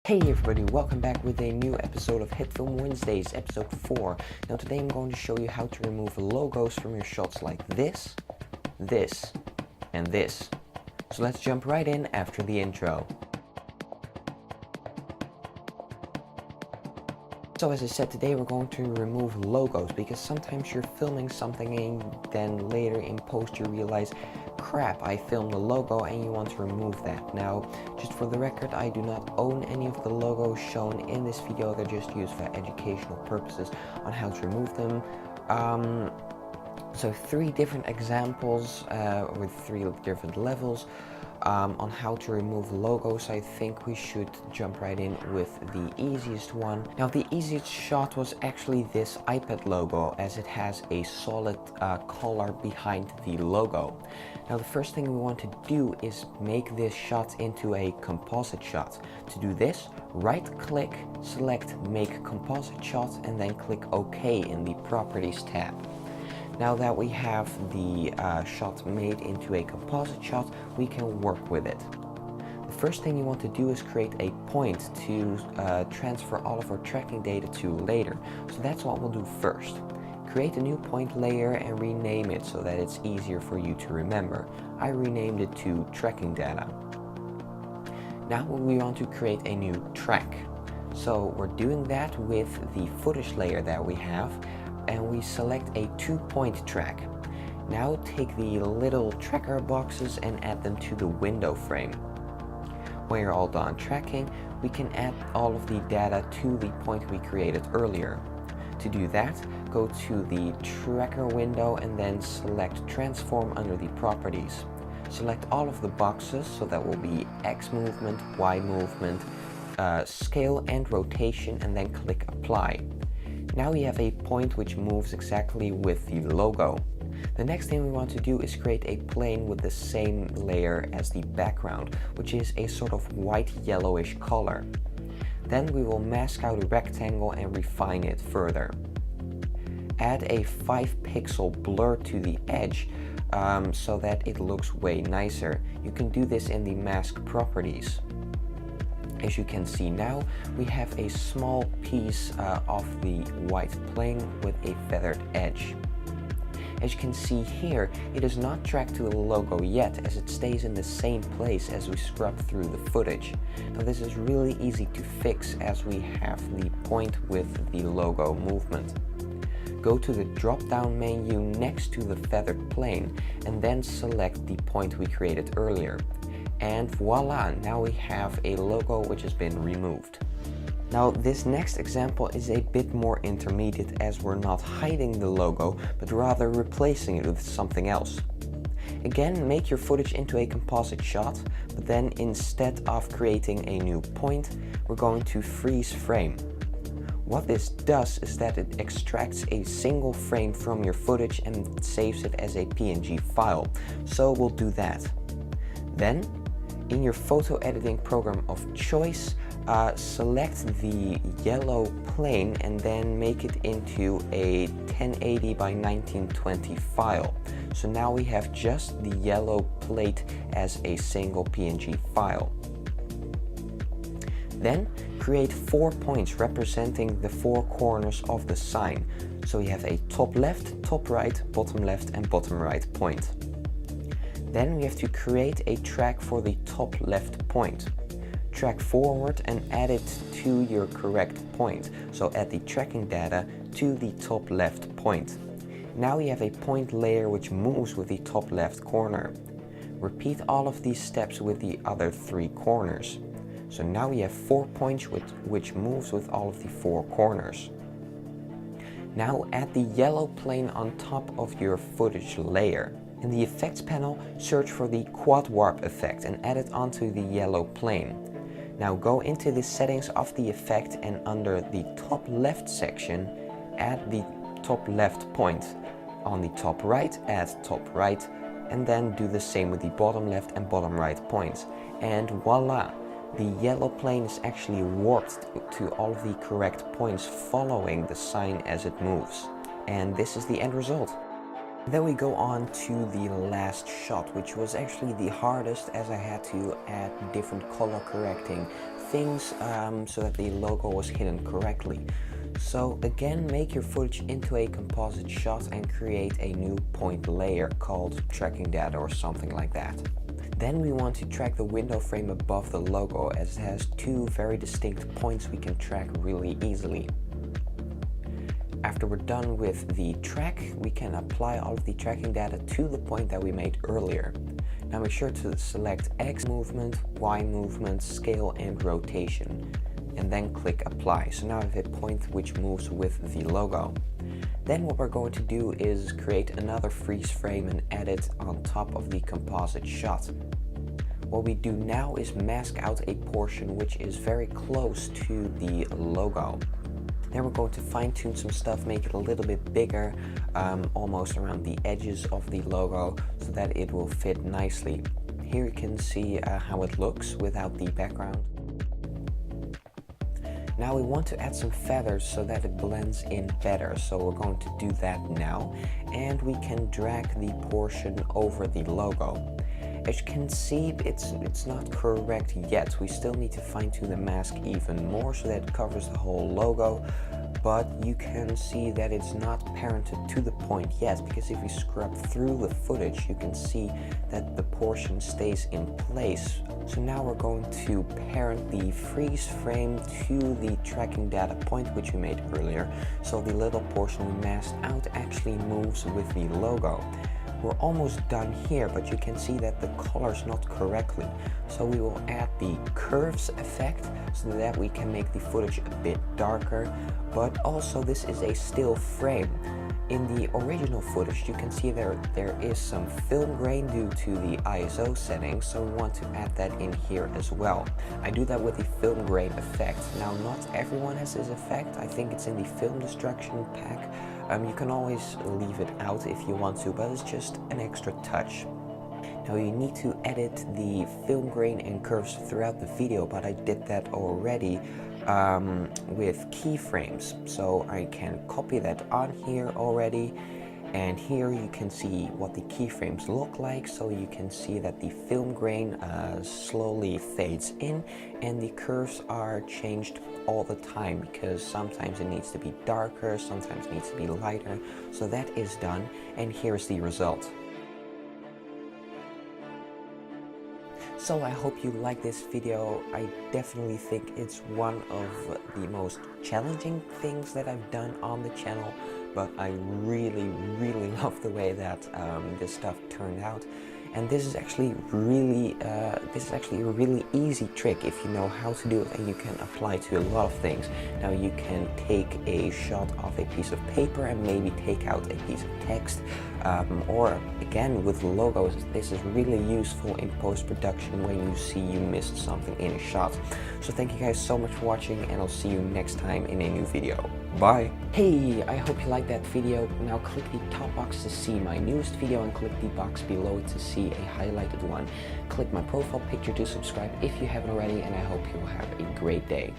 Hey everybody, welcome back with a new episode of HitFilm Wednesdays, episode 4. Now today I'm going to show you how to remove logos from your shots like this, this, and this. So let's jump right in after the intro. So as I said, today we're going to remove logos because sometimes you're filming something and then later in post you realize, crap, I filmed the logo, and you want to remove that. Now, just for the record, I do not own any of the logos shown in this video. They're just used for educational purposes on how to remove them. So 3 different examples with 3 different levels on how to remove logos. I think we should jump right in with the easiest one. Now the easiest shot was actually this iPad logo, as it has a solid color behind the logo. Now the first thing we want to do is make this shot into a composite shot. To do this, right click, select make composite shot, and then click OK in the properties tab. Now that we have the shot made into a composite shot, we can work with it. The first thing you want to do is create a point to transfer all of our tracking data to later. So that's what we'll do first. Create a new point layer and rename it so that it's easier for you to remember. I renamed it to tracking data. Now we want to create a new track. So we're doing that with the footage layer that we have, and we select a 2-point track. Now take the little tracker boxes and add them to the window frame. When you're all done tracking, we can add all of the data to the point we created earlier. To do that, go to the tracker window and then select transform under the properties. Select all of the boxes, so that will be X movement, Y movement, scale and rotation, and then click apply. Now we have a point which moves exactly with the logo. The next thing we want to do is create a plane with the same layer as the background, which is a sort of white yellowish color. Then we will mask out a rectangle and refine it further. Add a 5-pixel blur to the edge so that it looks way nicer. You can do this in the mask properties. As you can see now, we have a small piece of the white plane with a feathered edge. As you can see here, it is not tracked to the logo yet, as it stays in the same place as we scrub through the footage. Now this is really easy to fix, as we have the point with the logo movement. Go to the drop-down menu next to the feathered plane and then select the point we created earlier. And voila, now we have a logo which has been removed. Now this next example is a bit more intermediate, as we're not hiding the logo, but rather replacing it with something else. Again, make your footage into a composite shot, but then instead of creating a new point, we're going to freeze frame. What this does is that it extracts a single frame from your footage and saves it as a PNG file. So we'll do that. Then, in your photo editing program of choice, select the yellow plane and then make it into a 1080 by 1920 file. So now we have just the yellow plate as a single PNG file. Then create 4 points representing the 4 corners of the sign. So we have a top left, top right, bottom left, and bottom right point. Then we have to create a track for the top left point. Track forward and add it to your correct point. So add the tracking data to the top left point. Now we have a point layer which moves with the top left corner. Repeat all of these steps with the other 3 corners. So now we have 4 points which moves with all of the 4 corners. Now add the yellow plane on top of your footage layer. In the effects panel, search for the quad warp effect and add it onto the yellow plane. Now go into the settings of the effect, and under the top left section, add the top left point. On the top right, add top right, and then do the same with the bottom left and bottom right points. And voila! The yellow plane is actually warped to all of the correct points following the sign as it moves. And this is the end result. Then we go on to the last shot, which was actually the hardest, as I had to add different color correcting things so that the logo was hidden correctly. So again, make your footage into a composite shot and create a new point layer called tracking data or something like that. Then we want to track the window frame above the logo, as it has two very distinct points we can track really easily. After we're done with the track, we can apply all of the tracking data to the point that we made earlier. Now make sure to select X movement, Y movement, scale and rotation, and then click apply. So now I have a point which moves with the logo. Then what we're going to do is create another freeze frame and add it on top of the composite shot. What we do now is mask out a portion which is very close to the logo. Then we're going to fine tune some stuff, make it a little bit bigger, almost around the edges of the logo, so that it will fit nicely. Here you can see how it looks without the background. Now we want to add some feathers so that it blends in better, so we're going to do that now, and we can drag the portion over the logo. As you can see, it's not correct yet. We still need to fine tune the mask even more so that it covers the whole logo, but you can see that it's not parented to the point yet, because if we scrub through the footage, you can see that the portion stays in place. So now we're going to parent the freeze frame to the tracking data point which we made earlier, so the little portion we masked out actually moves with the logo. We're almost done here, but you can see that the color's not correctly. So we will add the curves effect so that we can make the footage a bit darker, but also this is a still frame. In the original footage you can see there is some film grain due to the ISO settings, so we want to add that in here as well. I do that with the film grain effect. Now not everyone has this effect, I think it's in the film destruction pack. You can always leave it out if you want to, but it's just an extra touch. Now you need to edit the film grain and curves throughout the video, but I did that already with keyframes. So I can copy that on here already, and here you can see what the keyframes look like. So you can see that the film grain slowly fades in and the curves are changed all the time, because sometimes it needs to be darker, sometimes it needs to be lighter. So that is done, and here's the result. So I hope you like this video. I definitely think it's one of the most challenging things that I've done on the channel, but I really love the way that this stuff turned out. And this is actually a really easy trick if you know how to do it, and you can apply to a lot of things. Now you can take a shot of a piece of paper and maybe take out a piece of text, or again with logos, this is really useful in post-production when you see you missed something in a shot. So thank you guys so much for watching, and I'll see you next time in a new video. Bye! Hey, I hope you liked that video. Now click the top box to see my newest video and click the box below it to see a highlighted one. Click my profile picture to subscribe if you haven't already, and I hope you will have a great day.